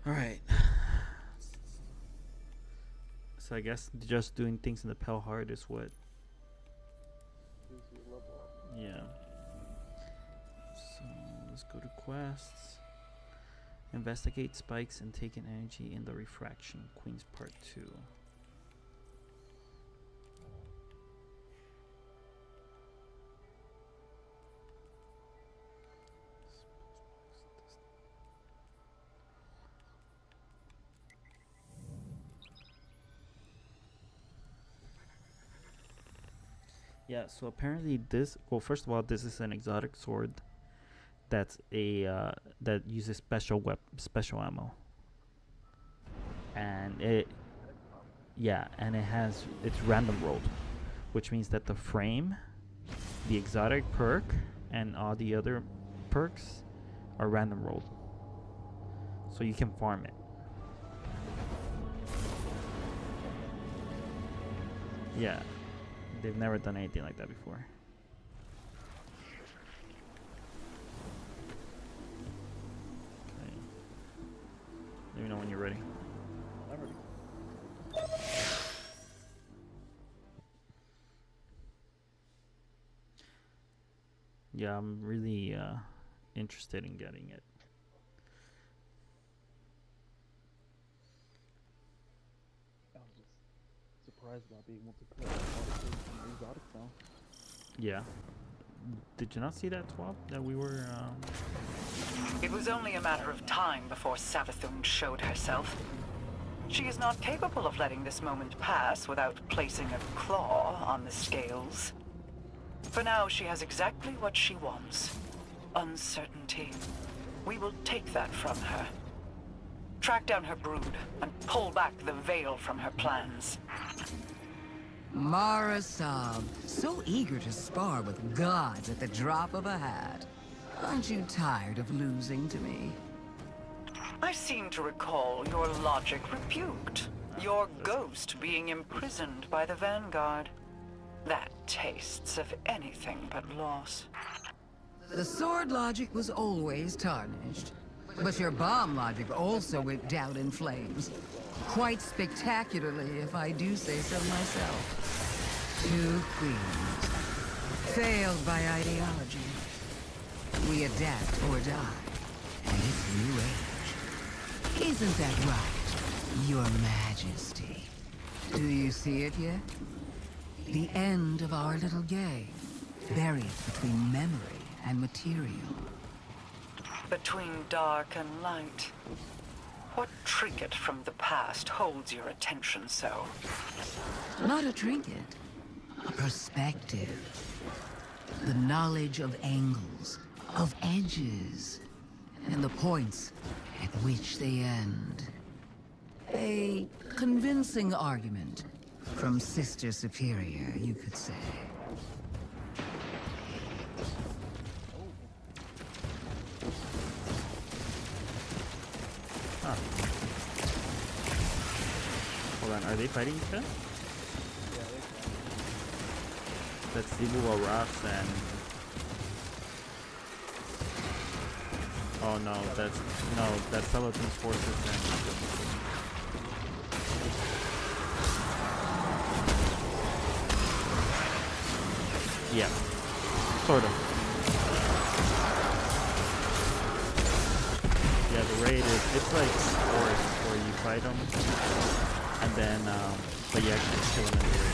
Alright. So I guess just doing things in the Pale Heart is what. Yeah. So let's go to quests. Investigate spikes and taken energy in the refraction. Queen's Part 2. Yeah, so apparently this, well, first of all, this is an exotic sword that's that uses special ammo. And it's random rolled, which means that the frame, the exotic perk, and all the other perks are random rolled. So you can farm it. Yeah. They've never done anything like that before. Okay. Let me know when you're ready. I'm ready. Yeah, I'm really interested in getting it. I'm just surprised about being able to put all the things from the exotics now. Yeah. Did you not see that swap that we were? It was only a matter of time before Savathun showed herself. She is not capable of letting this moment pass without placing a claw on the scales. For now, she has exactly what she wants. Uncertainty. We will take that from her. Track down her brood and pull back the veil from her plans. Mara Sab, so eager to spar with gods at the drop of a hat. Aren't you tired of losing to me? I seem to recall your logic rebuked. Your ghost being imprisoned by the Vanguard. That tastes of anything but loss. The sword logic was always tarnished. But your bomb logic also went down in flames. Quite spectacularly, if I do say so myself. 2 queens. Failed by ideology. We adapt or die. And it's new age. Isn't that right, Your Majesty? Do you see it yet? The end of our little game. Buried between memory and material. Between dark and light. What trinket from the past holds your attention so? Not a trinket. A perspective. The knowledge of angles, of edges, and the points at which they end. A convincing argument from Sister Superior, you could say. Huh. Hold on, are they fighting each other? Yeah, they can. That's Zebul Rocks and... Oh no, that's Savathun's forces and... Yeah, sort of. Yeah, the raid is, it's like forest where you fight them, and then, but you actually kill them in the raid.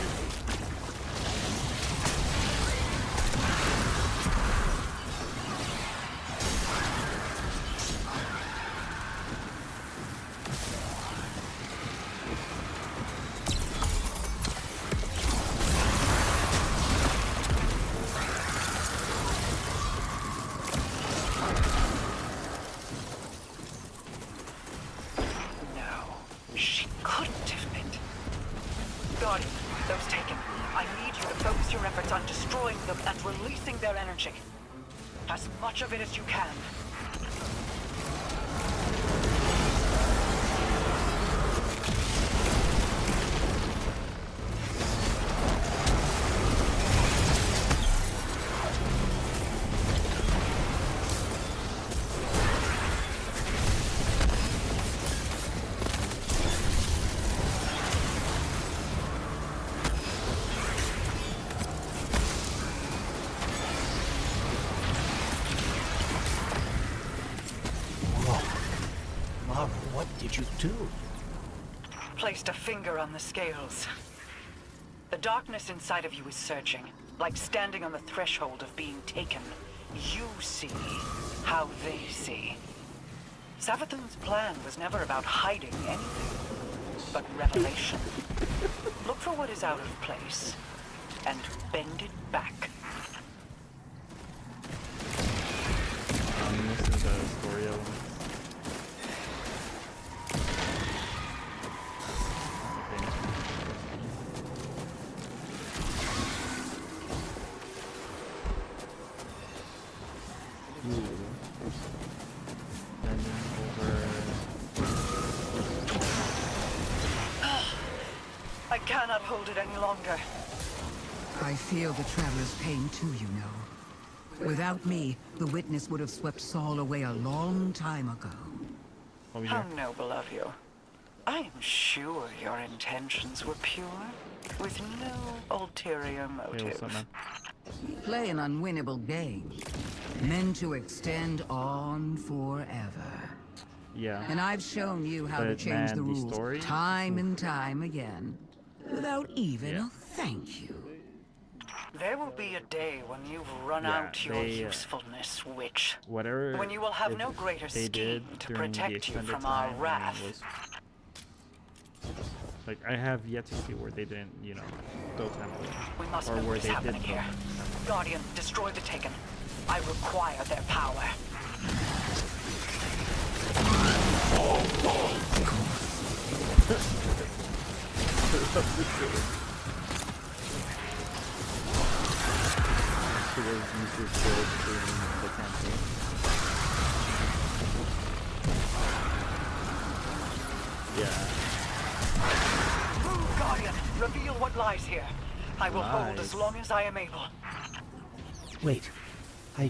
As much of it as you can. too. Placed a finger on the scales. The darkness inside of you is surging, like standing on the threshold of being taken. You see how they see. Savathun's plan was never about hiding anything, but revelation. Look for what is out of place, and bend it back. This is the story element. I cannot hold it any longer. I feel the Traveler's pain too, you know. Without me, the Witness would have swept Saul away a long time ago. Over How here. noble of you. I am sure your intentions were pure, with no ulterior Hey, motive. what's up, man? Play an unwinnable game, meant to extend on forever. Yeah. And I've shown you how to But, change man, the the rules story? time and time again, without even Yeah. a thank you. There will be a day when you've run Yeah, out your they, usefulness, witch. Whatever. When you will have if no greater they scheme did to during the protect you extended from our time wrath. was like I have yet to see where they didn't, you know, go temple. We must Or know where what is they did happening go here. temple. Guardian, destroy the Taken. I require their power. So those users built during the temple. Yeah. Move, Guardian. Reveal what lies here. I will hold Lies. as long as I am able. Wait, I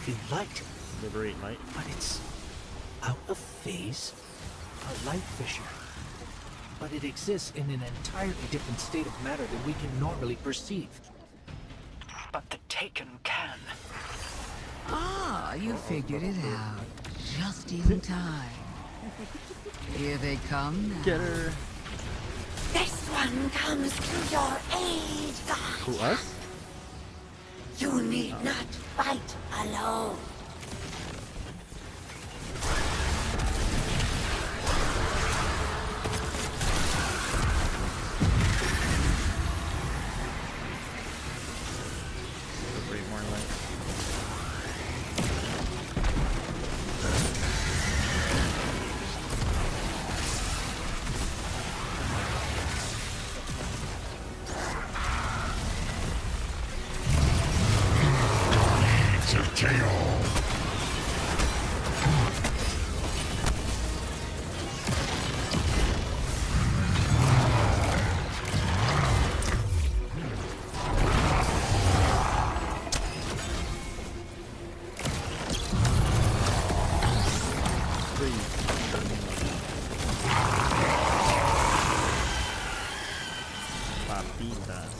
feel light, Liberate light. but it's out of phase. A light fissure. But it exists in an entirely different state of matter than we can normally perceive. But the Taken can. Ah, you figured it out. Just in time. Here they come now. Get her. This one comes to your aid, God. Who, us? You need not fight alone. Liberate more light. Papitas.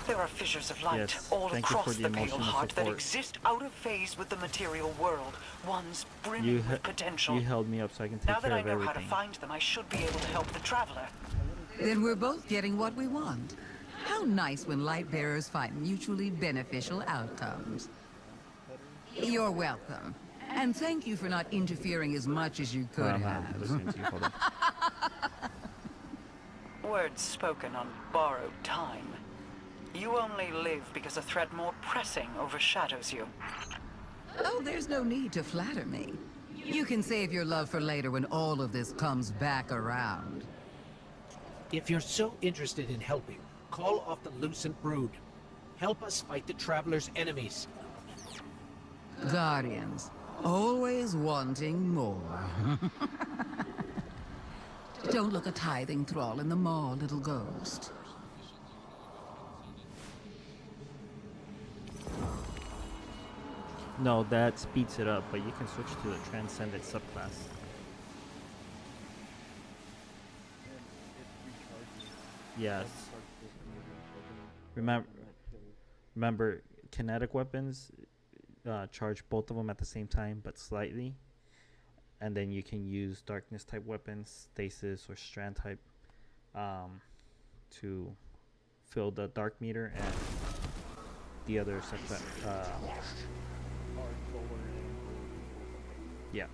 There are fissures of light Yes, all thank you for across the the Pale emotional Heart that support. exist out of phase with the material world, ones brimming You, with potential. you held me up so I can take Now that care I of know everything. how to find them, I should be able to help the Traveler. Then we're both getting what we want. How nice when light bearers find mutually beneficial outcomes. You're welcome. And thank you for not interfering as much as you could I'm have. listening to you. Hold on. Words spoken on borrowed time. You only live because a threat more pressing overshadows you. Oh, there's no need to flatter me. You can save your love for later when all of this comes back around. If you're so interested in helping, call off the Lucent Brood. Help us fight the Traveler's enemies. Guardians, always wanting more. Don't look a tithing thrall in the maw, little ghost. No, that speeds it up, but you can switch to the Transcendent subclass. Yes. Remember, kinetic weapons charge both of them at the same time, but slightly. and then you can use darkness type weapons, stasis or strand type, to fill the dark meter, and the other stuff that yeah.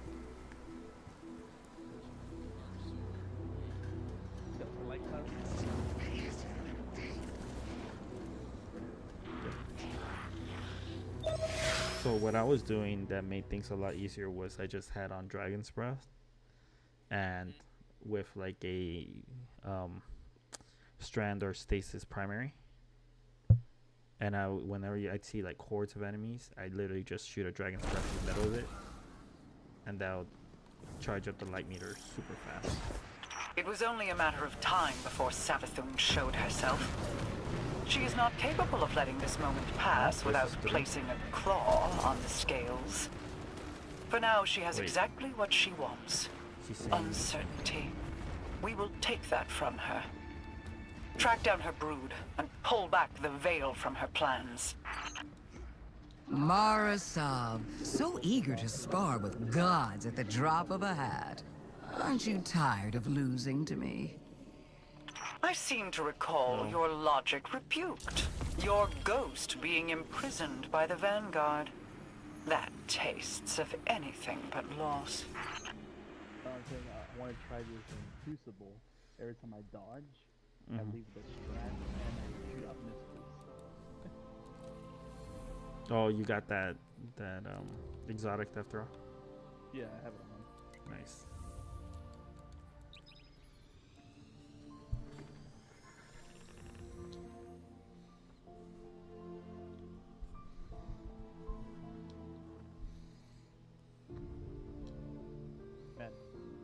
So what I was doing that made things a lot easier was I just had on Dragon's Breath, and with like a strand or stasis primary, and whenever I'd see like hordes of enemies, I'd literally just shoot a Dragon's Breath in the middle of it, and that would charge up the light meter super fast. It was only a matter of time before Savathun showed herself. She is not capable of letting this moment pass without placing a claw on the scales. For now, she has exactly what she wants. Uncertainty. We will take that from her. Track down her brood and pull back the veil from her plans. Mara Sov, so eager to spar with gods at the drop of a hat. Aren't you tired of losing to me? I seem to recall your logic rebuked. Your ghost being imprisoned by the Vanguard. That tastes of anything but loss. I want to try this in Crucible. Every time I dodge, I leave the strand and I shoot up missiles. Oh, you got that exotic death throw? Yeah, I have it on. Nice. Man,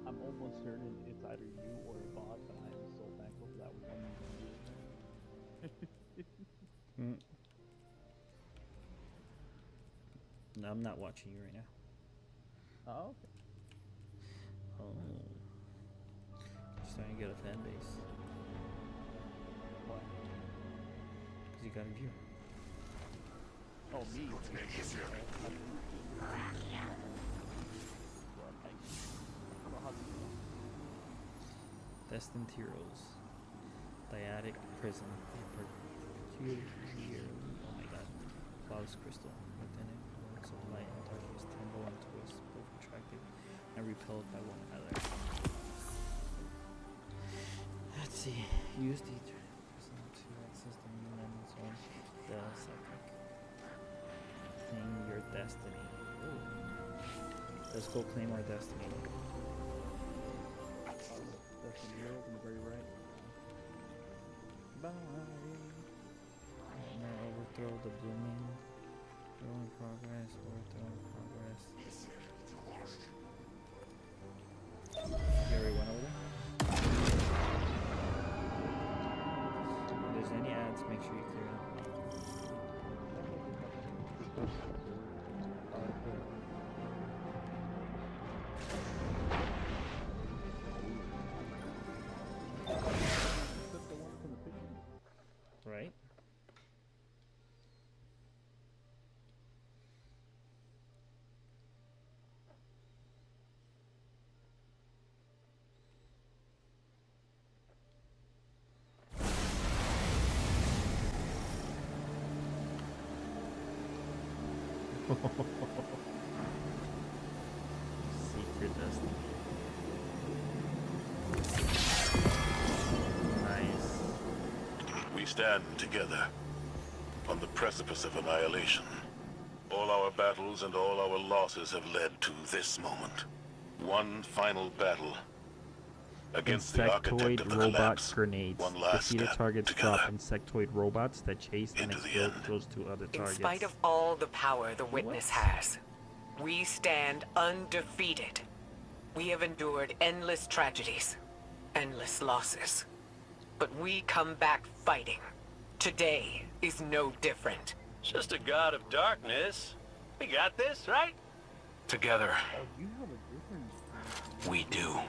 I'm almost certain it's either you or a bot, but I am so thankful for that one. No, I'm not watching you right now. Oh, okay. Oh. Starting to get a fan base. Why? Because you got a view. Oh, me? Destined Heroes. Dyadic Prism. Peculiar. Oh my god. Cloud's crystal. Within it, worlds of light and darkness tumble and twist, both attracted and repelled by one another. Let's see. Use the prism to access the new elements of the psychic. Claim your destiny. Ooh. Let's go claim our destiny. That's the mirror on the very right. Bye. Now overthrow the blooming. Throw in progress. Overthrow in progress. You already went over there? If there's any ads, make sure you clear it up. Right? Secret destiny. Nice. We stand together on the precipice of annihilation. All our battles and all our losses have led to this moment. One final battle against the architect Insectoid of the robot collapse. grenades. One last Defeated step targets together. drop insectoid robots that chase and Into the explode end. close to other In targets. spite of all the power the Witness has, we stand undefeated. We have endured endless tragedies, endless losses. But we come back fighting. Today is no different. Just a god of darkness. We got this, right? Together, Oh, you have a different... we do.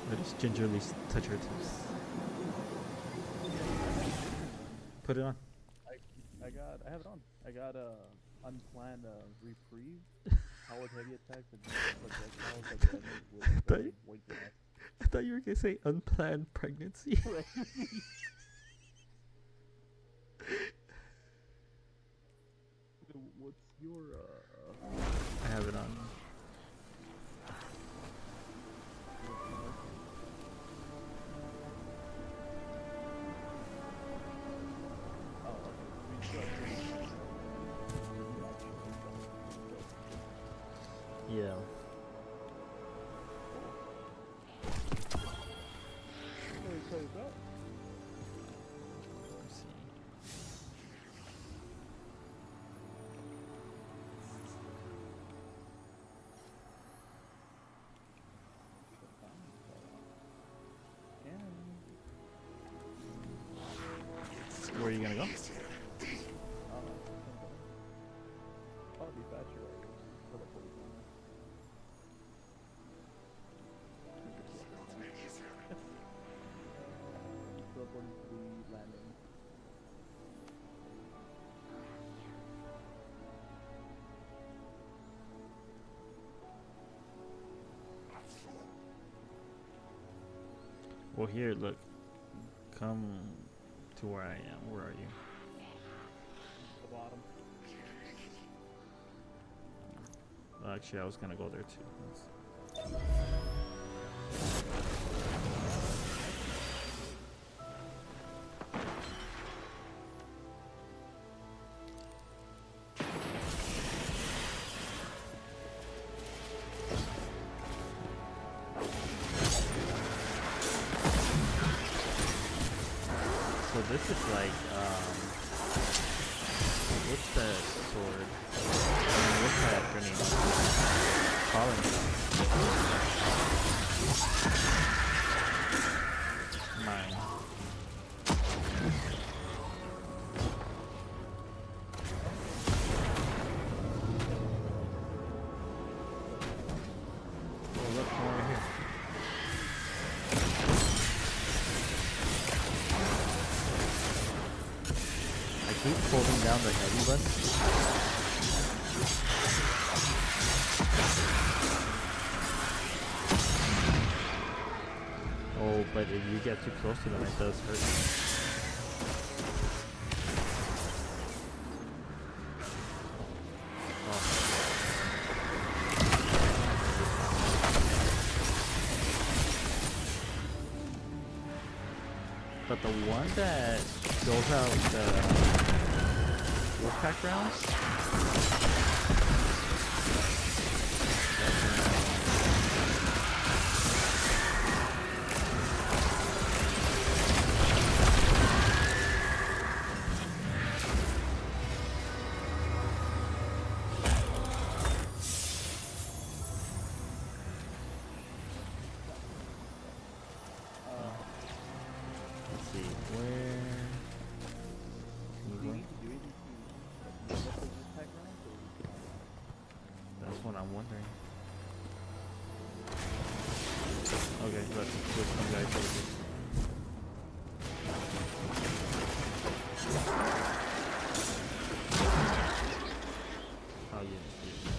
Let us gingerly touch her tips. Put it on. I have it on. I got unplanned reprieve. Powered heavy attacks and projectiles that damage with Thought you- weightlessness. I thought you were gonna say unplanned pregnancy. So what's your I have it on. Yeah. Let's see. Where are you gonna go? Probably faster for the police. Teleporting to the landing. Well, here, look. Come to where I am. Where are you? The bottom. Well, actually, I was gonna go there too. So this is like, what's that sword? I mean, what's that grenade? Calling mine. Oh, look, come over here. I keep holding down the heavy button. Oh, but if you get too close to them, it does hurt. But the one that goes out the Wolfpack rounds, let's see, where can Do you you go? need to do anything to mess with this tag round, or we can That's what I'm wondering. Okay, let's switch some guys over here. Oh yeah, yeah.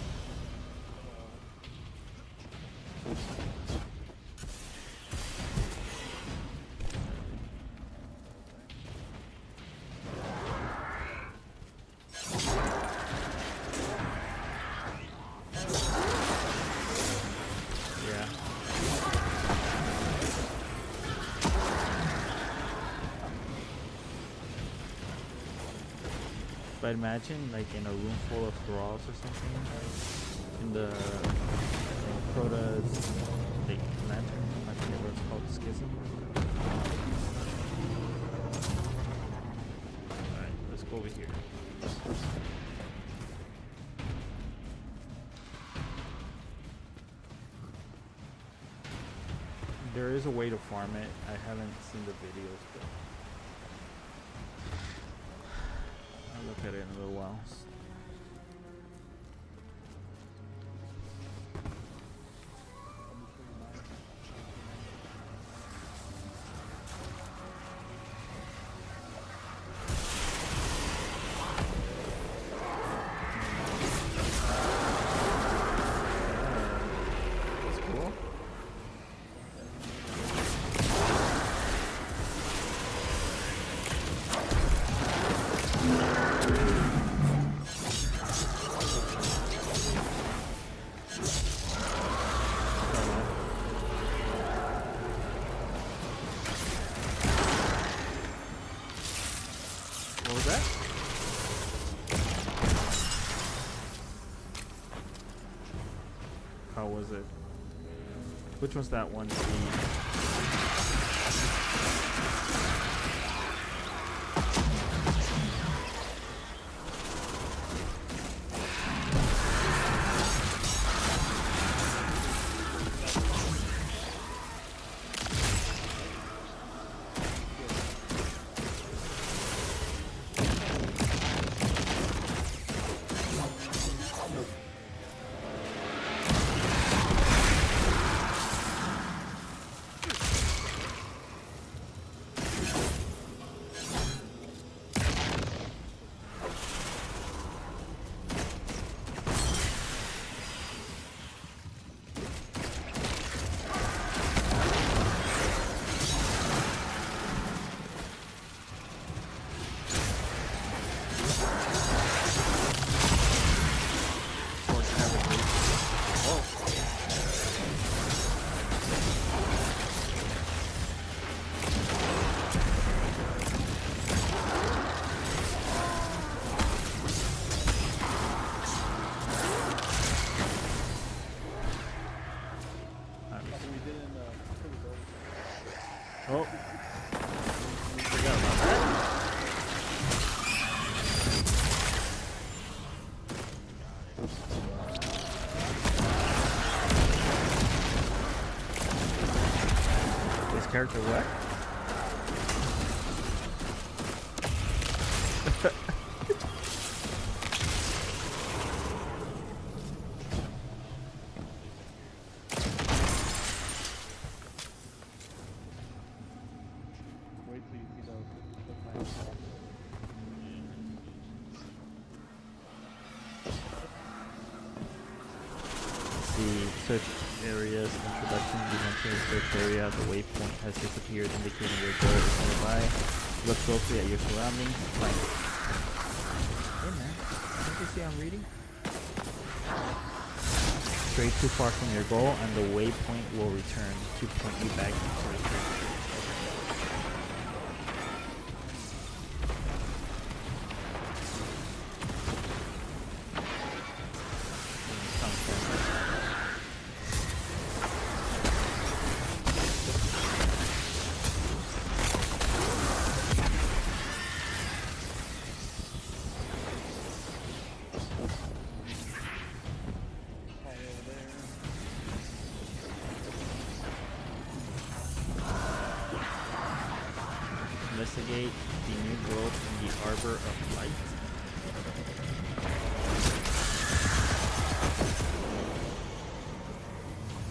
Yeah. But imagine like in a room full of thralls or something, in the Crota's like lantern, I forget what it's called, schism. Alright, let's go over here. There is a way to farm it. I haven't seen the videos, but I'll look at it in a little while. How was it? Which was that one scene? Oh. Forgot about that. This character what? Wait till you see the final boss. The search area's introduction. You enter the search area. The waypoint has disappeared, indicating your goal is nearby. Look closely at your surroundings. Find it. Hey man, don't you see I'm reading? Stray too far from your goal, and the waypoint will return to point you back to the search area. Investigate the new growth in the Arbor of Light.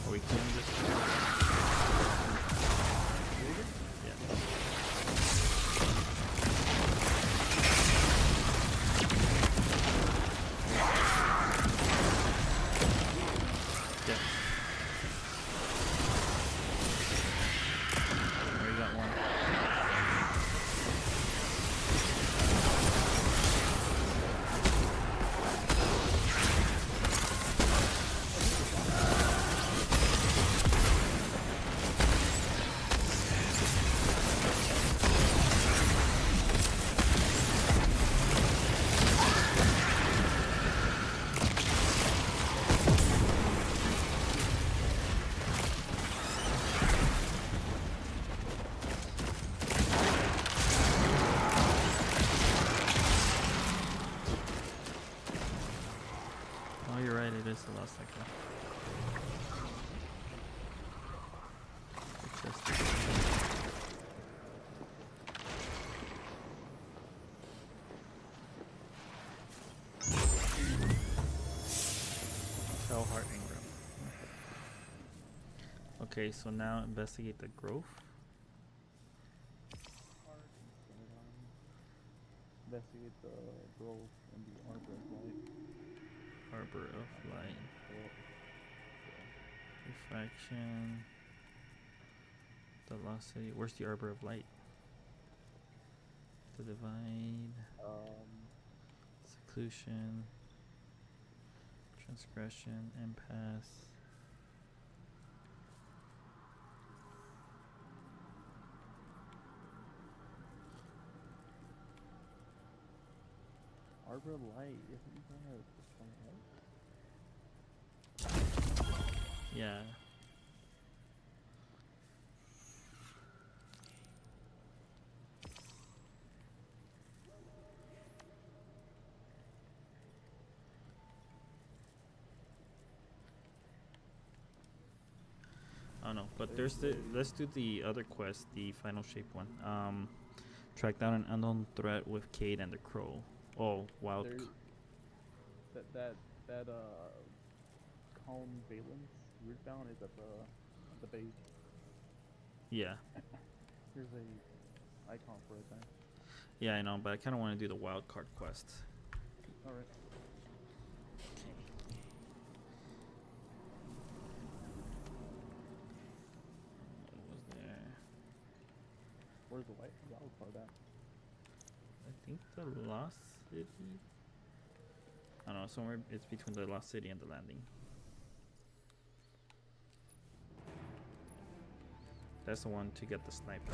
Are we killing this? Yeah. Yeah. Already got one. Oh, you're right, it is the last second. Tell Heart Ingram. Okay, so now investigate the growth. Investigate the growth in the Arbor of Light. Arbor of Light. Refraction. The Lost City. Where's the Arbor of Light? The Divide. Seclusion. Transgression. Impasse. Arbor of Light, isn't that 20 health? Yeah. I don't know, but there's the let's do the other quest, the final shape one. Track down an unknown threat with Cade and the Crow. Oh, wild. There, that calm valence rootbound is at the base. Yeah. There's a icon for it there. Yeah, I know, but I kind of want to do the wild card quest. All right. What was there? Where's the wild card at? I think the Lost City. I don't know, somewhere it's between the Lost City and the landing. That's the one to get the sniper.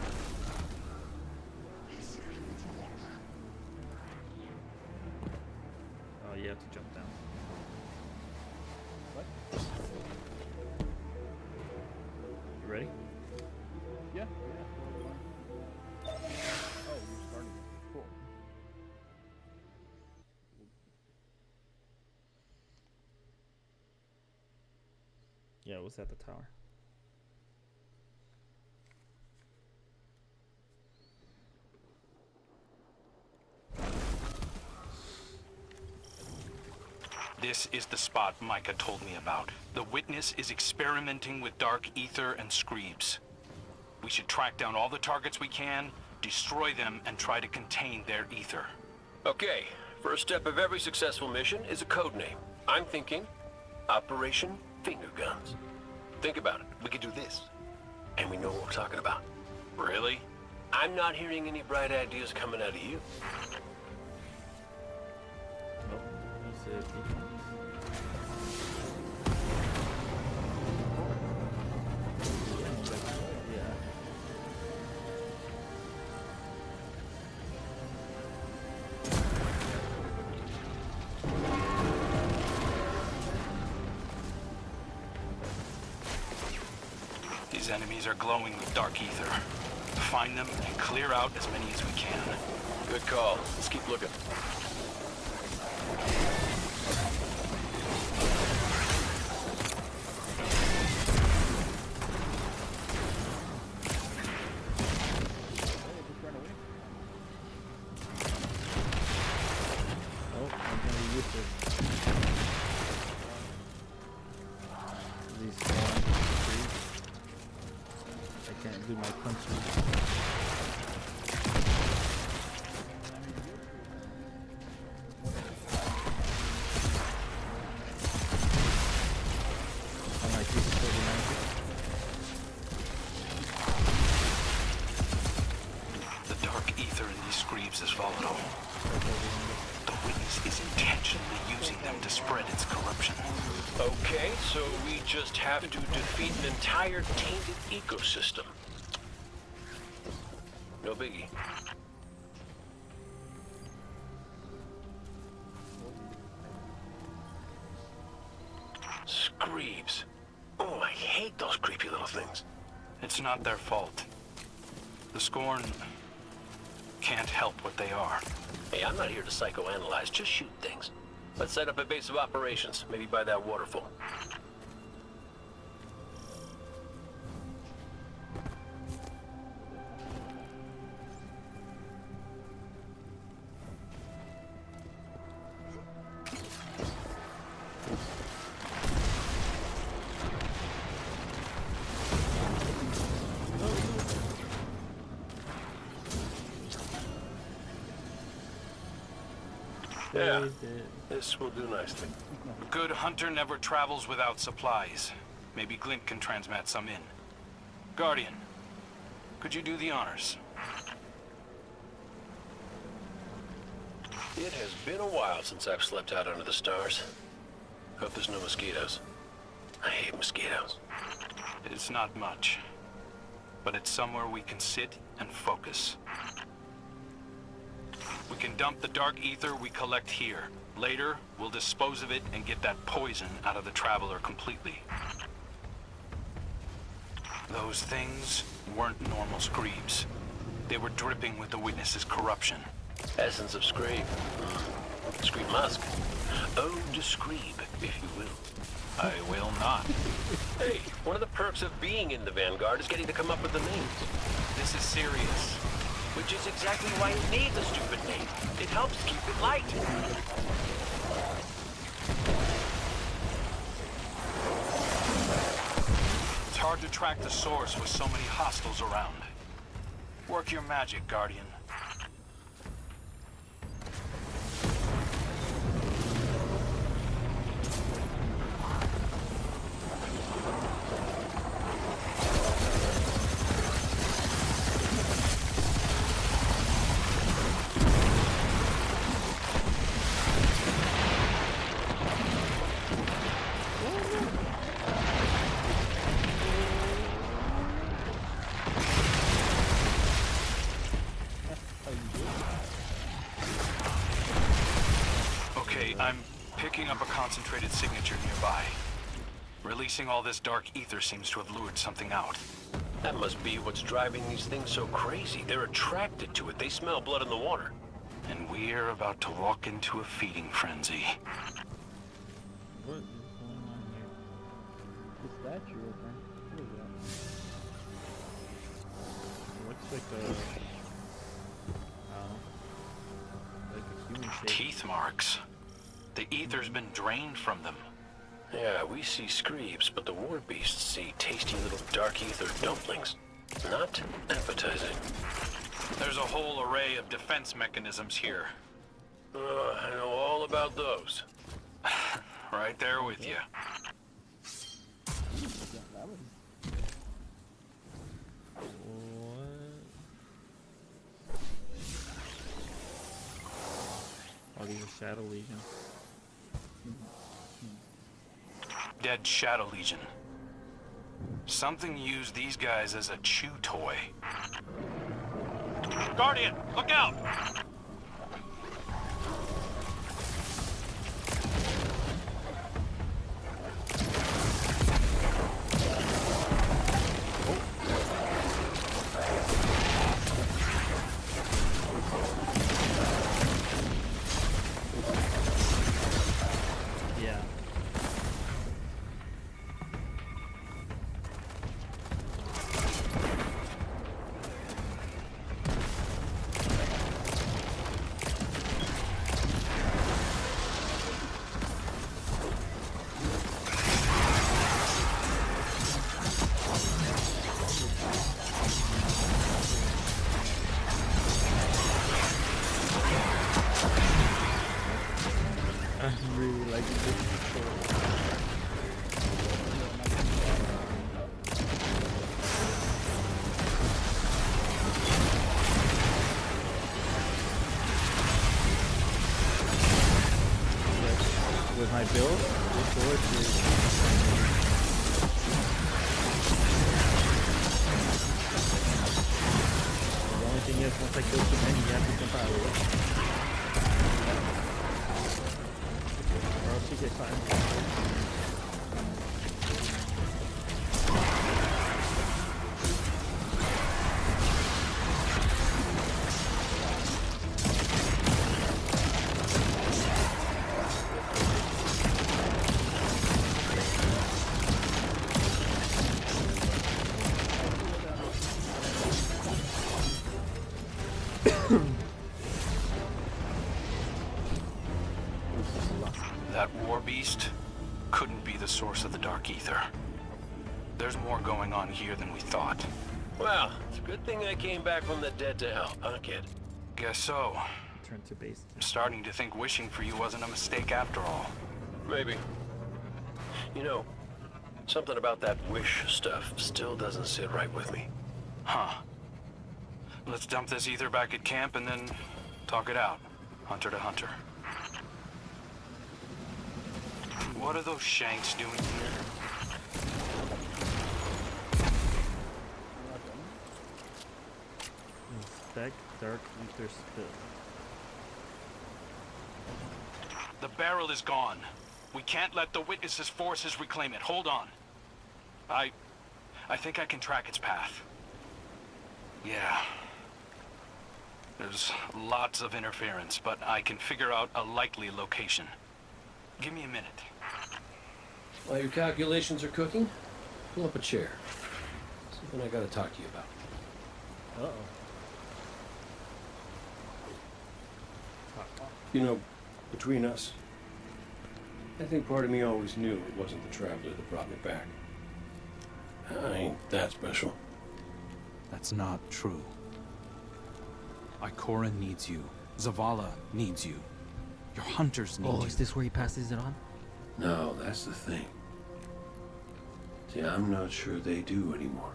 Oh, you have to jump down. What? You ready? Yeah. Oh, you're starting. Cool. Yeah, it was at the tower. This is the spot Micah told me about. The witness is experimenting with dark ether and screebs. We should track down all the targets we can, destroy them, and try to contain their ether. Okay, first step of every successful mission is a code name. I'm thinking Operation Finger Guns. Think about it. We could do this, and we know what we're talking about. Really? I'm not hearing any bright ideas coming out of you. Oh, you said yeah. These enemies are glowing with dark ether. Find them and clear out as many as we can. Good call. Let's keep looking. Oh, I'm gonna use this. These trees. I can't do my punches. I'm like, this is so romantic. The dark ether in these screebs is volatile. The witness is intentionally using them to spread its corruption. Okay, so we just have to defeat an entire tainted ecosystem. No biggie. Screebs. Oh, I hate those creepy little things. It's not their fault. The Scorn can't help what they are. Hey, I'm not here to psychoanalyze, just shoot things. Let's set up a base of operations, maybe by that waterfall. Yeah, this will do nicely. A good hunter never travels without supplies. Maybe Glint can transmat some in. Guardian, could you do the honors? It has been a while since I've slept out under the stars. Hope there's no mosquitoes. I hate mosquitoes. It's not much, but it's somewhere we can sit and focus. We can dump the dark ether we collect here. Later, we'll dispose of it and get that poison out of the Traveler completely. Those things weren't normal Screebs. They were dripping with the Witness's corruption. Essence of Screeb. Screeb Musk. Ode to Screeb, if you will. I will not. Hey, one of the perks of being in the Vanguard is getting to come up with the names. This is serious. Which is exactly why it needs a stupid name. It helps keep it light. It's hard to track the source with so many hostiles around. Work your magic, Guardian. Okay, I'm picking up a concentrated signature nearby. Releasing all this dark ether seems to have lured something out. That must be what's driving these things so crazy. They're attracted to it. They smell blood in the water. And we're about to walk into a feeding frenzy. What is going on here? The statue open. What is that? It looks like a human shape. Teeth marks. The ether's been drained from them. Yeah, we see Screebs, but the war beasts see tasty little dark ether dumplings. Not appetizing. There's a whole array of defense mechanisms here. I know all about those. Right there with you. Yeah, that was Oh, these are Shadow Legion. Dead Shadow Legion. Something used these guys as a chew toy. Guardian, look out! Yeah. I really like this. With my build, this sword is the only thing is once I kill too many, you have to jump out of it. Or else you get caught in the That war beast couldn't be the source of the dark ether. There's more going on here than we thought. Well, it's a good thing I came back from the dead to help, huh, kid? Guess so. turn to base. I'm starting to think wishing for you wasn't a mistake after all. Maybe. You know, something about that wish stuff still doesn't sit right with me. Huh. Let's dump this ether back at camp and then talk it out. Hunter to hunter. What are those Shanks doing here? Inspect dark ether spill. The barrel is gone. We can't let the Witness's forces reclaim it. Hold on. I I think I can track its path. Yeah. There's lots of interference, but I can figure out a likely location. Give me a minute. While your calculations are cooking, pull up a chair. Something I gotta talk to you about. Uh-oh. You know, between us, I think part of me always knew it wasn't the Traveler that brought me back. I ain't that special. That's not true. Ikora needs you. Zavala needs you. Your hunters need Oh, you. is this where he passes it on? No, that's the thing. See, I'm not sure they do anymore.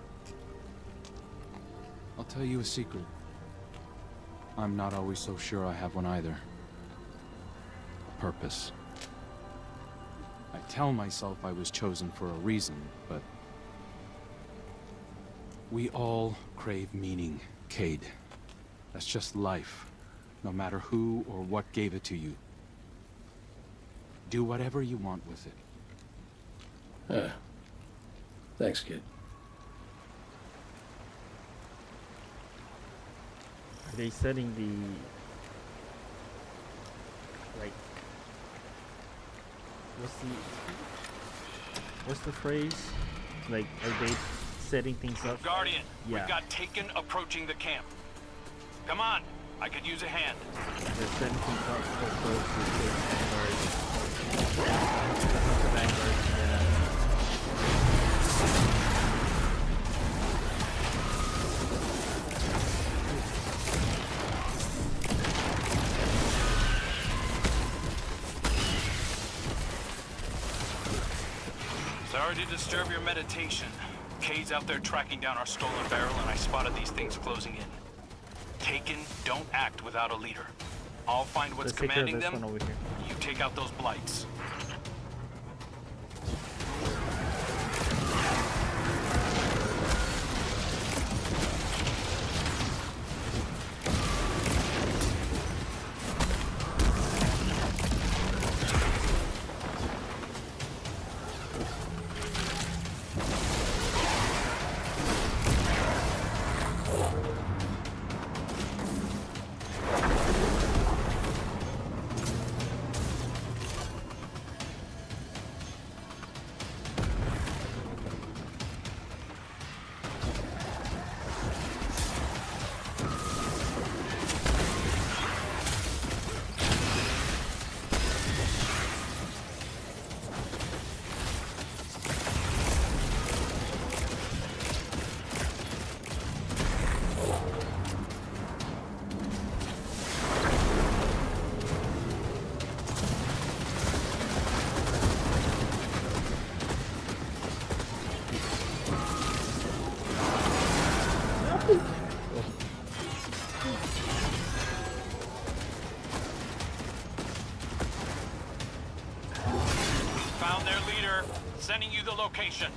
I'll tell you a secret. I'm not always so sure I have one either. Purpose. I tell myself I was chosen for a reason, but... we all crave meaning, Cade. That's just life, no matter who or what gave it to you. Do whatever you want with it. Thanks, kid. Are they setting the like? What's the phrase? Like, are they setting things up? Guardian, Yeah. we've got Taken approaching the camp. Come on, I could use a hand. They're setting things up so close to the Vanguard. Sorry to disturb your meditation. Cade's out there tracking down our stolen barrel, and I spotted these things closing in. Taken, don't act without a leader. I'll find what's Let's take care of commanding this them. one over here. You take out those blights. Found their leader. Sending you the location.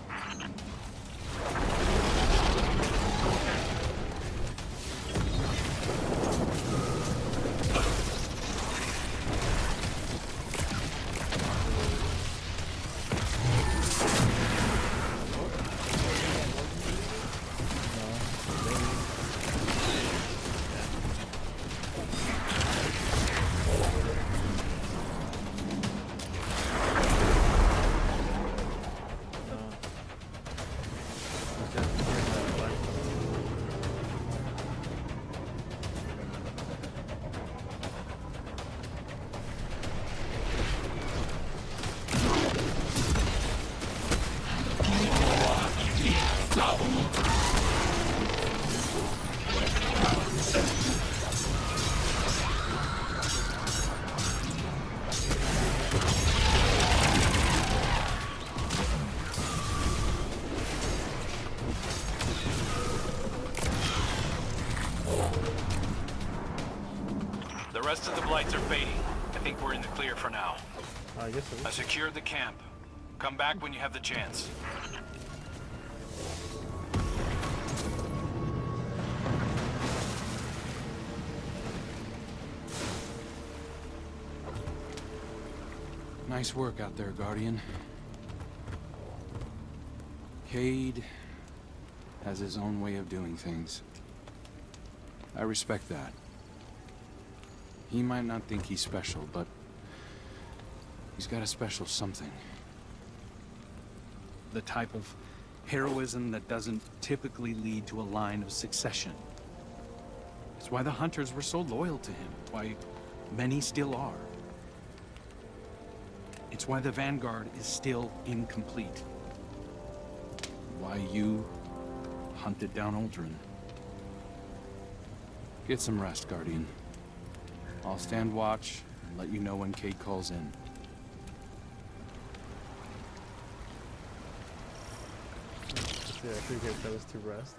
The rest of the blights are fading. I think we're in the clear for now. I guess so. I secured the camp. Come back when you have the chance. Nice work out there, Guardian. Cade, has his own way of doing things. I respect that. He might not think he's special, but he's got a special something. The type of heroism that doesn't typically lead to a line of succession. It's why the hunters were so loyal to him, why many still are. It's why the Vanguard is still incomplete. Why you hunted down Aldrin. Get some rest, Guardian. I'll stand watch and let you know when Kate calls in. Yeah, I figured that was to rest.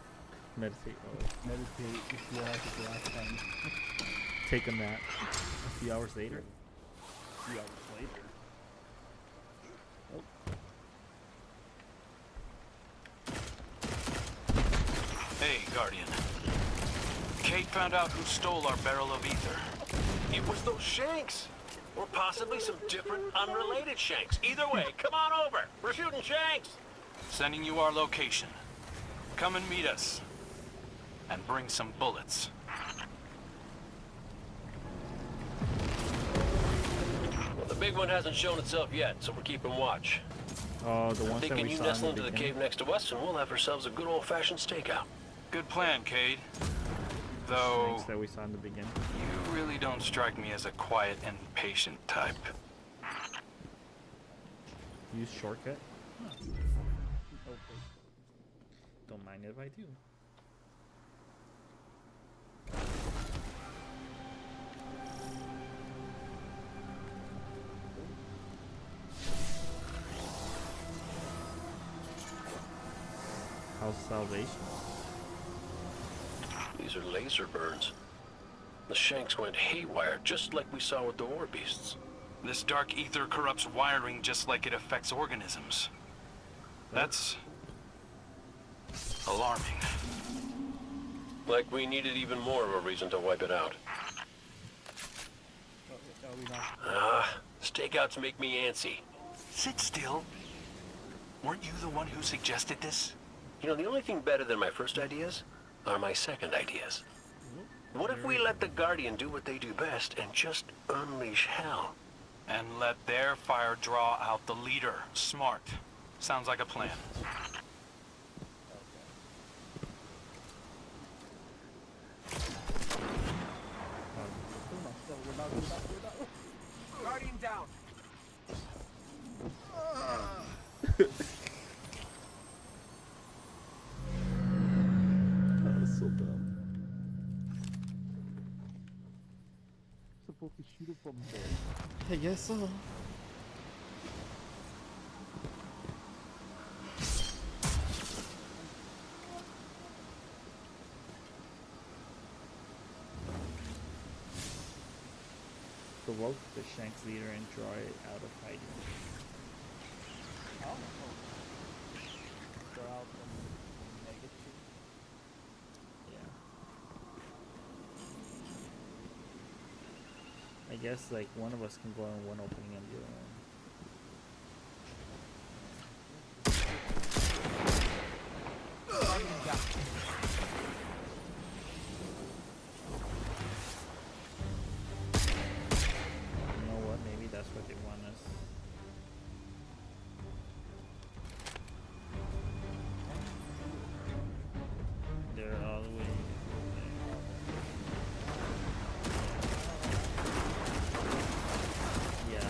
Meditate. Oh, Meditate if you like it the last time. take a nap. A few hours later. A few hours later. Hey, Guardian. Kate found out who stole our barrel of ether. It was those Shanks. Or possibly some different, unrelated Shanks. Either way, come on over. We're shooting Shanks. Sending you our location. Come and meet us. And bring some bullets. Well, the big one hasn't shown itself yet, so we're keeping watch. Oh, the ones that Thinking we you saw nestle in the into the beginning. cave next to us, and we'll have ourselves a good old-fashioned stakeout. Good plan, Cade. Though, Snakes that we saw in the beginning. you really don't strike me as a quiet and patient type. Use shortcut. Don't mind if I do. How's salvation? These are laser burns. The Shanks went haywire, just like we saw with the war beasts. This dark ether corrupts wiring just like it affects organisms. That's alarming. Like we needed even more of a reason to wipe it out. Stakeouts make me antsy. Sit still. Weren't you the one who suggested this? You know, the only thing better than my first ideas are my second ideas. What if we let the Guardian do what they do best and just unleash hell? And let their fire draw out the leader. Smart. Sounds like a plan. Guardian down. That was so dumb. Supposed to shoot it from there. I guess so. Provoke the Shanks leader and draw it out of hiding. Oh. Throw out some negative. Yeah. I guess like one of us can go in one opening and the other one. You know what? Maybe that's what they want us. They're all the way over there. Yeah.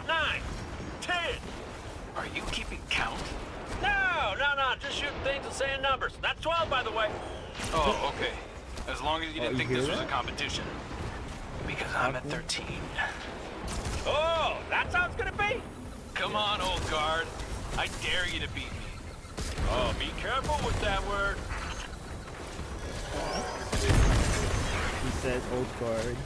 Nine! 10! Are you keeping count? No, just shooting things and saying numbers. That's 12, by the way. Oh, okay. As long as you didn't you think hear this was a that? competition. Because I'm at 13. Oh, that's how it's gonna be? Come on, old guard. I dare you to beat me. Oh, be careful with that word. He said old guard.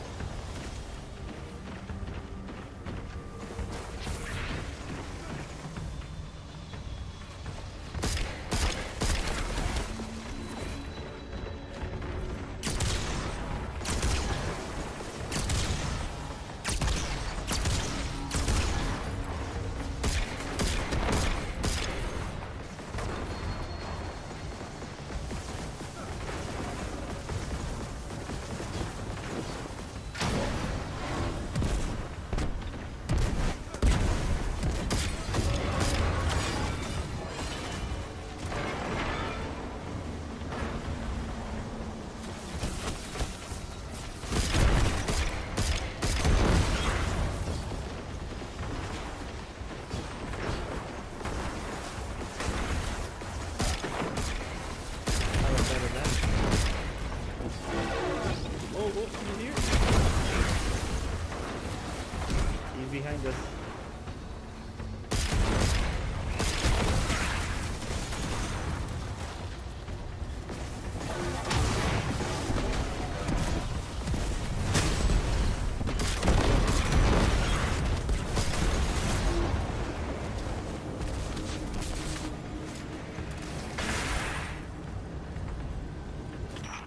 Behind us.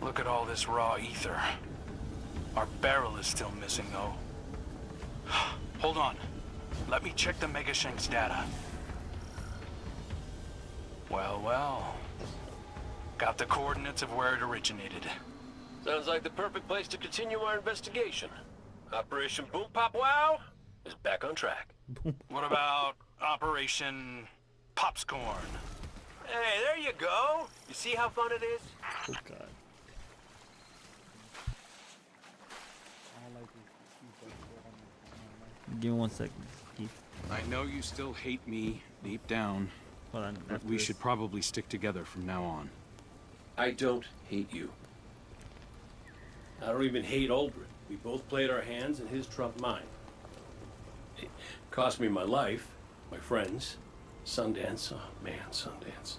Look at all this raw ether. Our barrel is still missing, though. Hold on. Let me check the Megashank's data. Well, well. Got the coordinates of where it originated. Sounds like the perfect place to continue our investigation. Operation Boom Pop Wow is back on track. What about Operation Popscorn? Hey, there you go. You see how fun it is? Oh god. Give me 1 second, Keith. I know you still hate me deep down, Hold on. but we should probably stick together from now on. I don't hate you. I don't even hate Aldrin. We both played our hands and his trumped mine. It cost me my life, my friends, Sundance. Oh man, Sundance.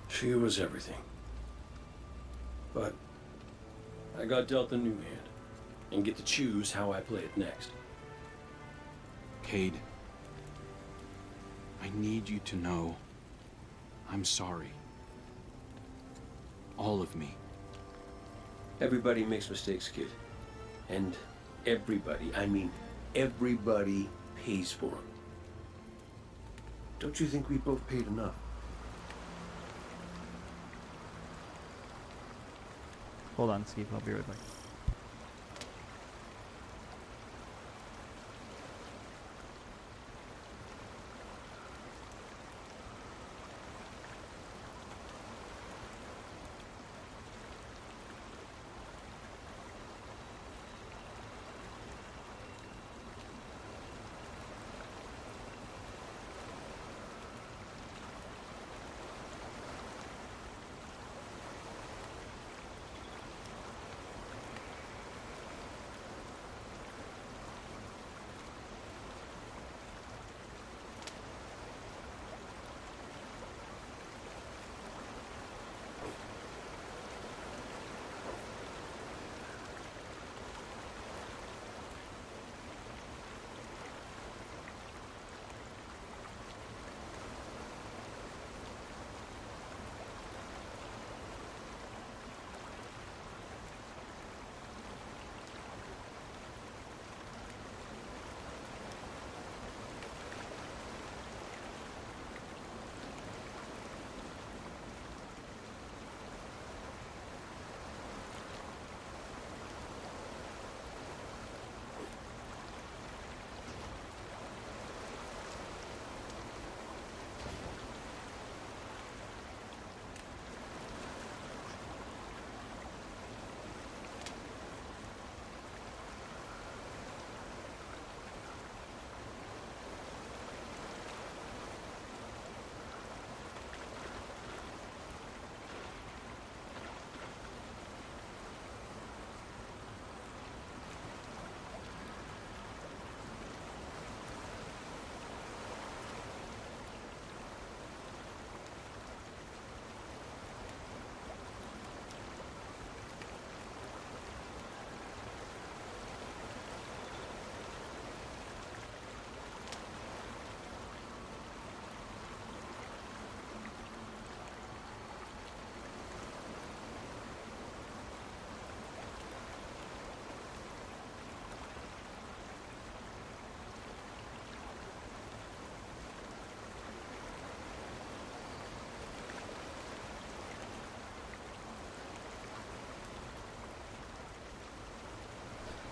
She was everything. But I got dealt a new hand and get to choose how I play it next. Cade, I need you to know I'm sorry. All of me. Everybody makes mistakes, kid. And everybody, I mean everybody, pays for them. Don't you think we both paid enough? Hold on, Steve. I'll be right back.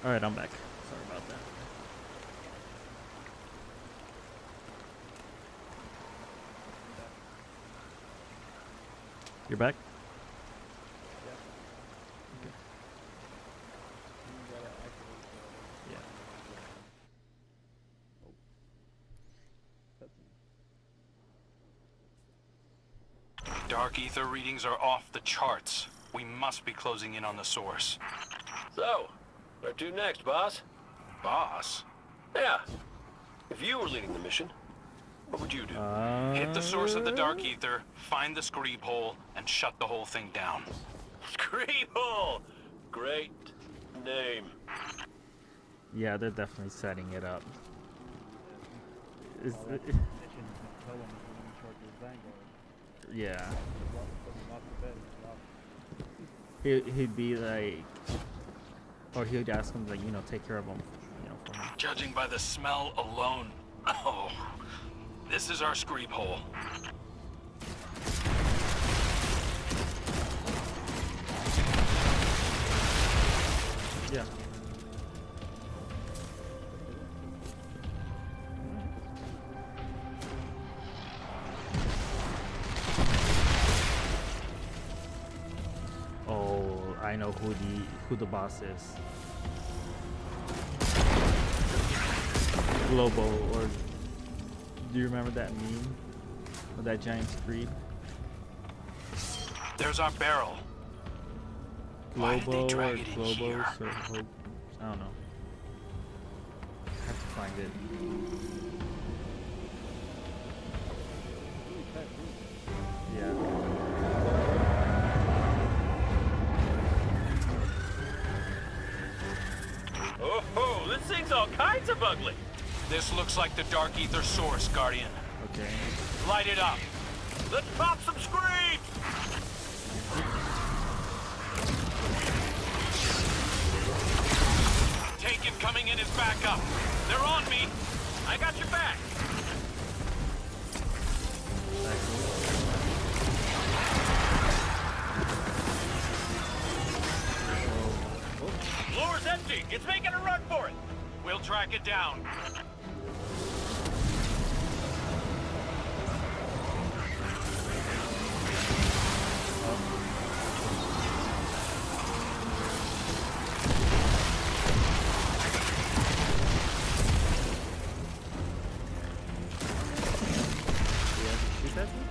Alright, I'm back. Sorry about that. You're back? Yeah. Dark ether readings are off the charts. We must be closing in on the source. So, where to next, boss? Boss? Yeah. If you were leading the mission, what would you do? Hit the source of the dark ether, find the screeb hole, and shut the whole thing down. Screeb hole! Great name. Yeah, they're definitely setting it up. Is it, yeah. He'd be like, or he'd ask him, like, you know, take care of him, you know, for him. Judging by the smell alone, oh, this is our screeb hole. Yeah. Oh, I know who the boss is. Globo, or do you remember that meme of that giant screed? There's our barrel. Why did they Globo or drag it in Globos here? or Hope, I don't know. I have to find it. Yeah. Oh, this thing's all kinds of ugly. This looks like the dark ether source, Guardian. Okay. Light it up. Let's pop some screens! Taken coming in as backup. They're on me. I got your back. Lure's empty. It's making a run for it. We'll track it down. Shoot that thing?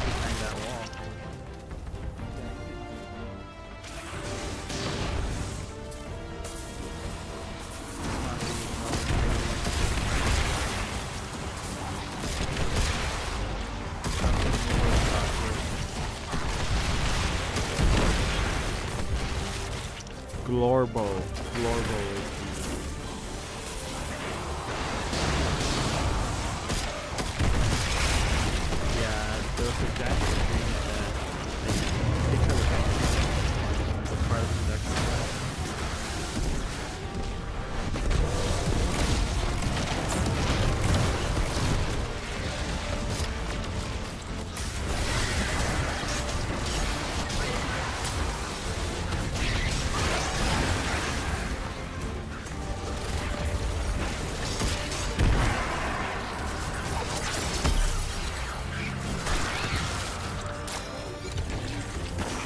Behind that wall. Glorbo. Glorbo is the... Yeah, there was a giant screen that they took as a part of the production.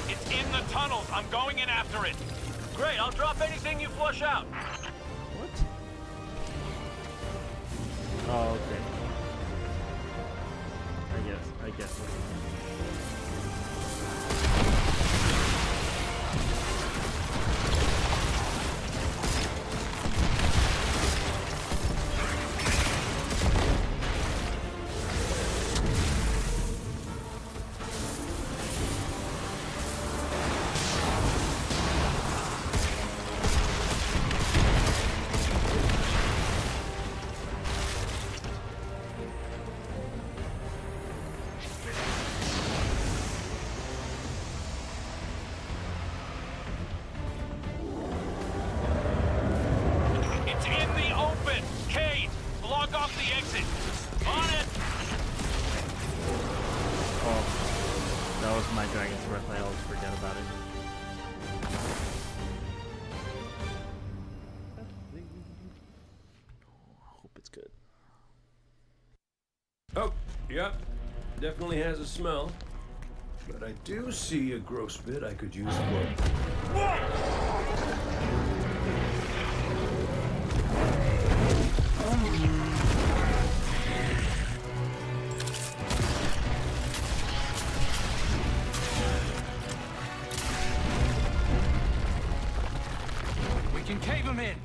It's in the tunnels. I'm going in after it. Great, I'll drop anything you flush out. What? Oh, okay. I guess. that was my Dragon's Breath. I always forget about it. I hope it's good. Oh, yep. Definitely has a smell. But I do see a gross bit I could use for. We can cave him in.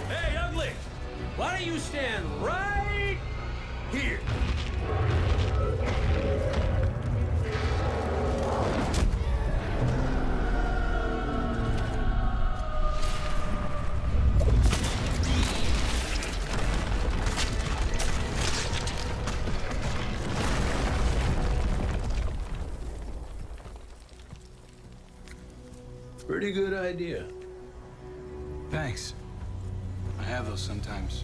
Hey, ugly! Why don't you stand right here? Pretty good idea. Thanks. I have those sometimes.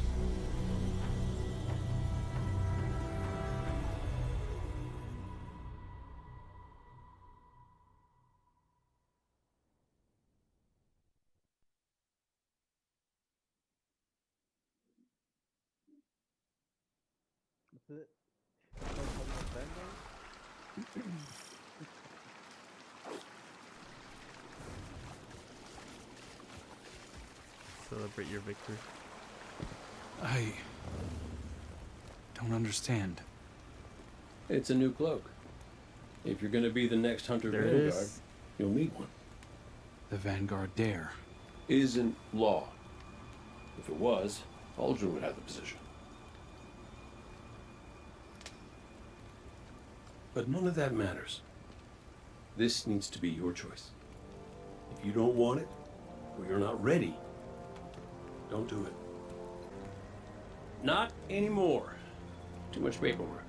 That's it. Vanguard? Celebrate your victory. I don't understand. It's a new cloak. If you're gonna be the next Hunter There it Vanguard, is. you'll need one. The Vanguard dare. Isn't law. If it was, Aldrin would have the position. But none of that matters. This needs to be your choice. If you don't want it, or you're not ready, don't do it. Not anymore. Too much paperwork.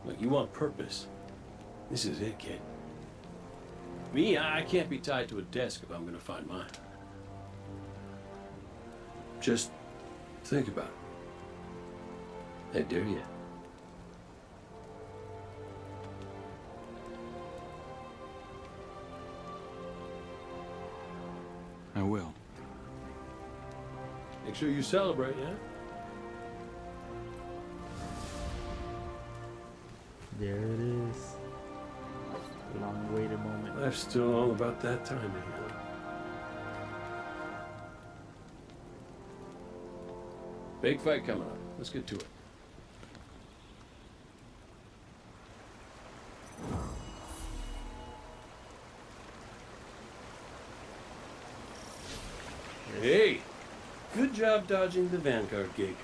Look, you want purpose. This is it, kid. Me, I can't be tied to a desk if I'm gonna find mine. Just think about it. I dare you. I will. Make sure you celebrate, yeah? There it is. Long-awaited moment. Life's still all about that timing, huh? Big fight coming up. Let's get to it. Hey! Good job dodging the Vanguard gig.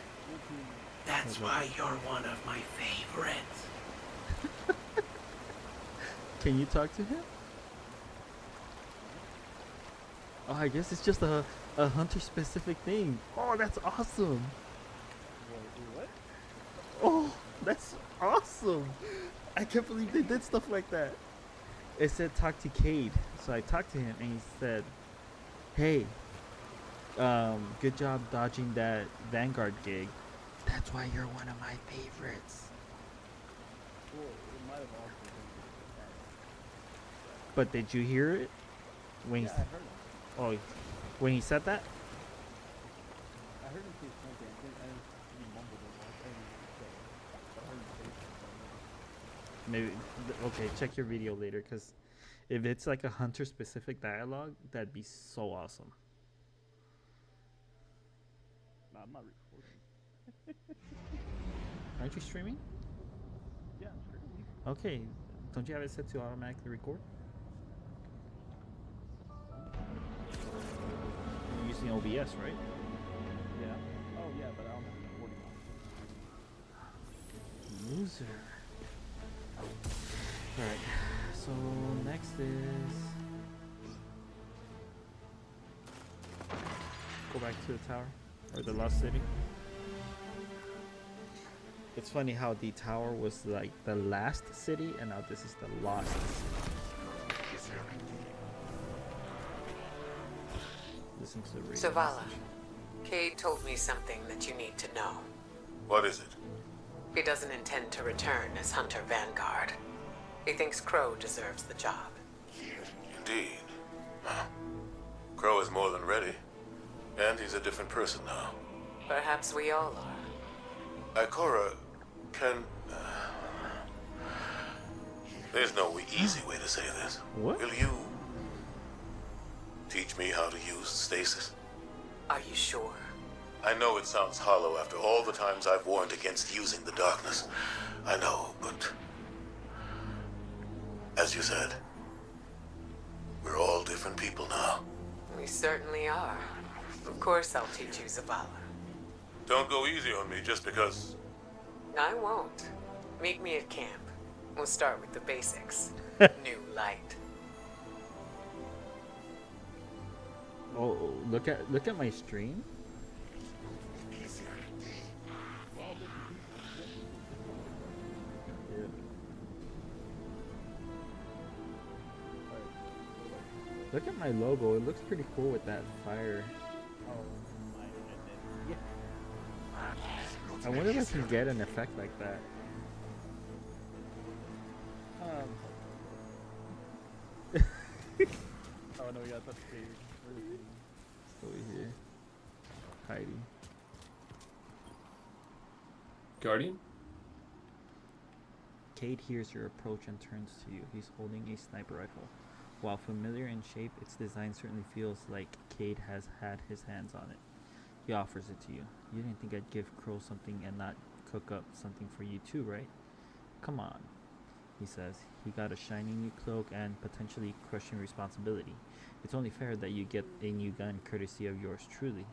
That's why you're one of my favorites. Can you talk to him? Oh, I guess it's just a hunter-specific thing. Oh, that's awesome. What? Oh, that's awesome. I can't believe they did stuff like that. It said talk to Cade. So I talked to him and he said, hey, good job dodging that Vanguard gig. That's why you're one of my favorites. Well, it might have also been that. But did you hear it? When Yeah, I he, heard him. oh, when he said that? I heard him say something. I think he mumbled it. I can't even say. I heard him say something. Maybe. Okay, check your video later, because if it's like a hunter-specific dialogue, that'd be so awesome. Nah, I'm not recording. Aren't you streaming? Yeah, I'm sure. Okay, don't you have it set to automatically record? You're using OBS, right? Yeah. Oh, yeah, but I don't have a recording on. Loser. Alright, so next is... go back to the tower, or the lost city. It's funny how the tower was like the last city, and now this is the lost city. Listen to the radio Zavala, message. Cade told me something that you need to know. What is it? He doesn't intend to return as Hunter Vanguard. He thinks Crow deserves the job. Indeed. Huh. Crow is more than ready. And he's a different person now. Perhaps we all are. Ikora can... There's no easy way to say this. What? Will you teach me how to use stasis? Are you sure? I know it sounds hollow after all the times I've warned against using the darkness. I know, but... As you said, we're all different people now. We certainly are. Of course I'll teach you, Zavala. Don't go easy on me just because... I won't. Meet me at camp. We'll start with the basics. New light. Oh, look at my stream. Yeah. Look at my logo. It looks pretty cool with that fire. Oh my goodness. Yeah. I wonder if I can get an effect like that. Oh no, we got the page. Where is it? Over here. Hiding. Guardian? Cade hears your approach and turns to you. He's holding a sniper rifle. While familiar in shape, its design certainly feels like Cade has had his hands on it. He offers it to you. You didn't think I'd give Crow something and not cook up something for you too, right? Come on, he says. He got a shiny new cloak and potentially crushing responsibility. It's only fair that you get a new gun courtesy of yours truly.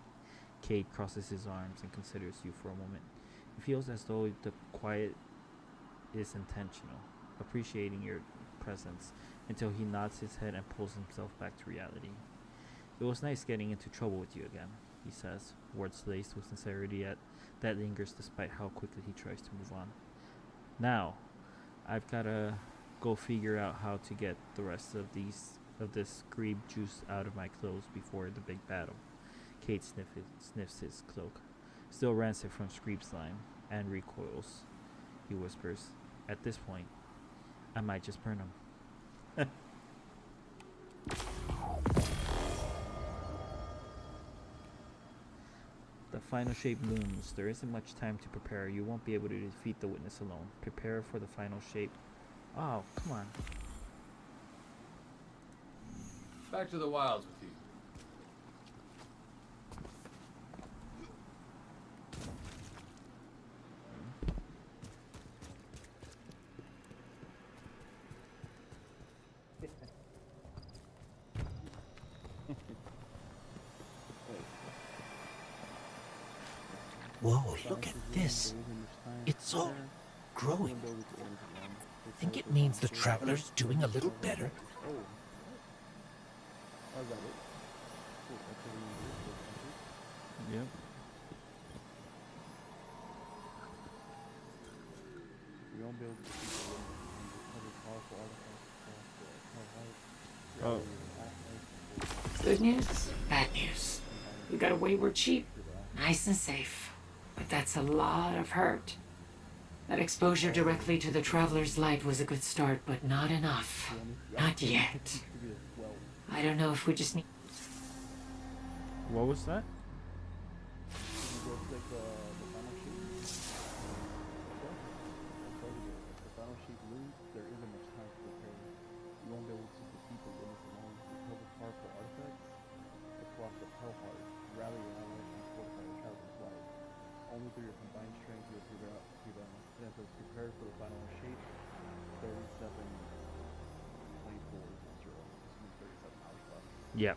Cade crosses his arms and considers you for a moment. He feels as though the quiet is intentional, appreciating your presence, until he nods his head and pulls himself back to reality. It was nice getting into trouble with you again, he says, words laced with sincerity that lingers despite how quickly he tries to move on. Now, I've gotta go figure out how to get the rest of this Greeb juice out of my clothes before the big battle. Cade sniffs his cloak, still rancid from Screeb slime, and recoils. He whispers, "At this point, I might just burn him." The final shape looms. There isn't much time to prepare. You won't be able to defeat the witness alone. Prepare for the final shape. Oh, come on. Back to the wilds with you. Whoa, look at this. It's all growing. Think it means the traveler's doing a little better? Oh, is that it? Cool, that's what we need. Yep. We won't be able to see the other powerful artifacts. Good news, bad news. We got away, we're cheap, nice and safe. But that's a lot of hurt. That exposure directly to the Traveler's light was a good start, but not enough. Not yet. I don't know if we just need... What was that? Only through your combined strength you'll figure out and it says prepare for the final shape 37 24 0. This means 37 hours left. Yep.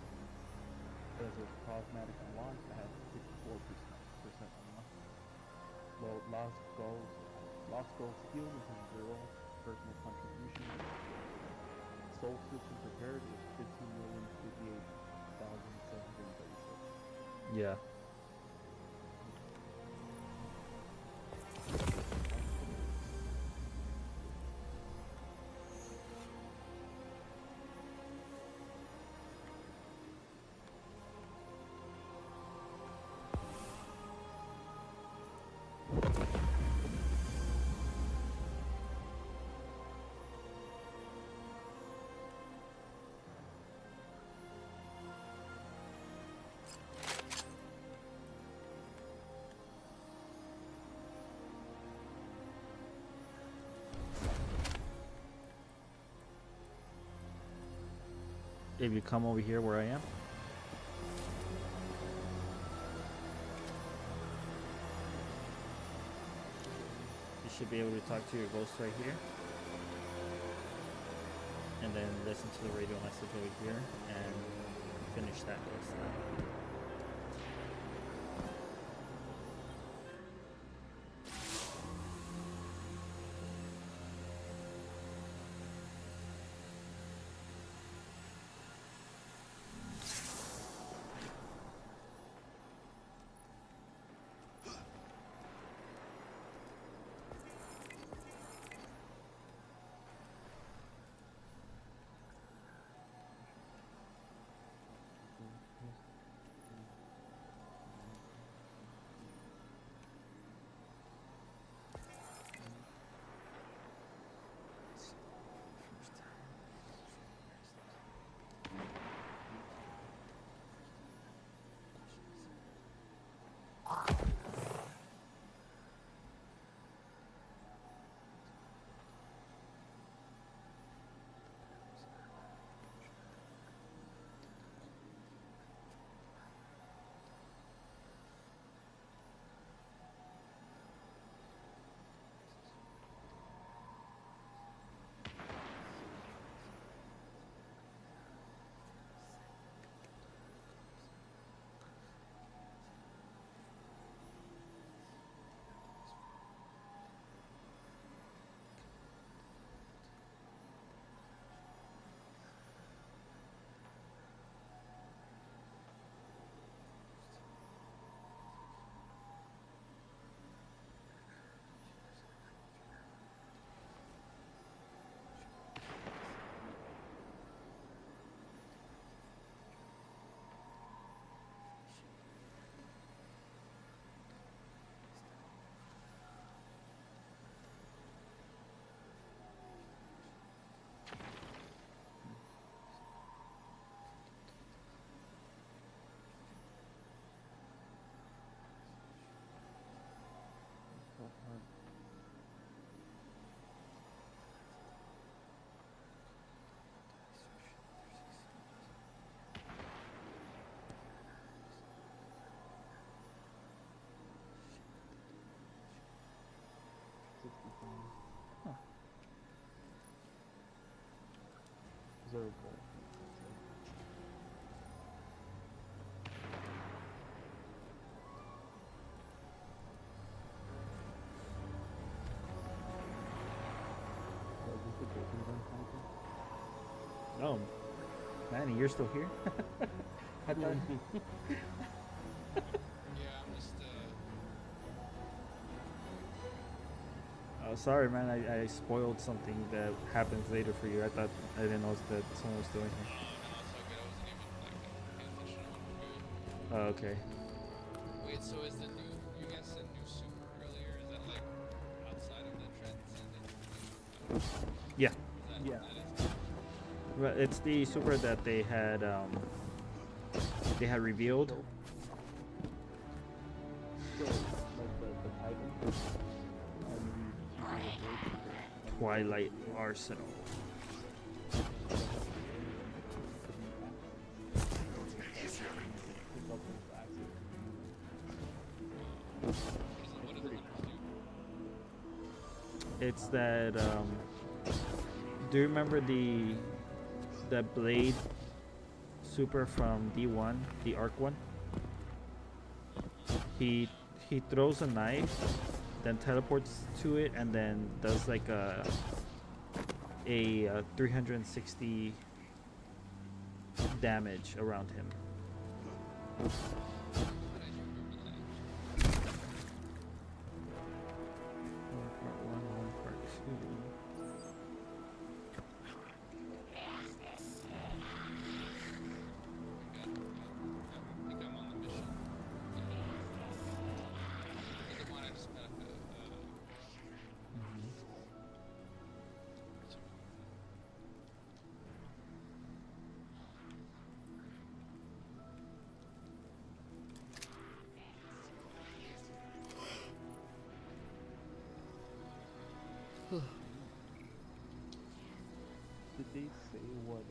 There's a cosmetic unlock that has 64% unlocked. Well, Lost Gold skill is a 0 personal contribution. Soul system prepared is 15,058,736. Yeah. if you come over here where I am. You should be able to talk to your ghost right here. And then listen to the radio message over here and finish that ghost. Huh. Observable. Oh, Manny, you're still here? I thought. Oh, sorry, man. I spoiled something that happens later for you. I didn't know that someone was doing it. Oh, okay. Wait, so is the new, you guys said new super earlier, is that like outside of the Transcendent? Yeah. Yeah. Well, it's the super that they had revealed. So, like the Titan. Twilight Arsenal. It's that do you remember the blade super from D1, the arc one? He throws a knife, then teleports to it, and then does like a 360 damage around him. Part 1, part 2. I think I'm on the mission. The one I just met Did they say what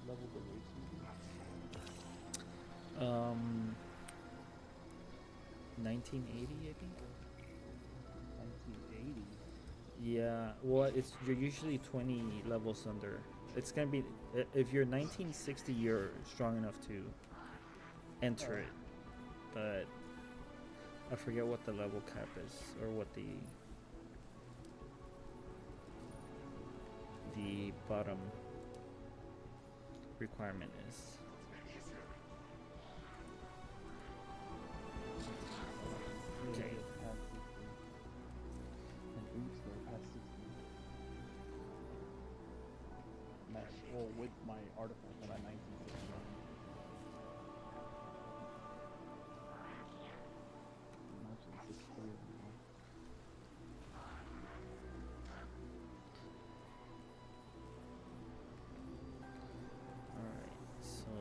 level the race you 1980, I think. 1980. Yeah, well, you're usually 20 levels under. It's gonna be if you're 1960, you're strong enough to enter it, but I forget what the level cap is or what the bottom requirement is. Okay. Past 60. And oops, they're past 60. Well, with my article that I 1969. I'm actually 63 anymore. Alright, so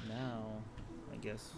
now I guess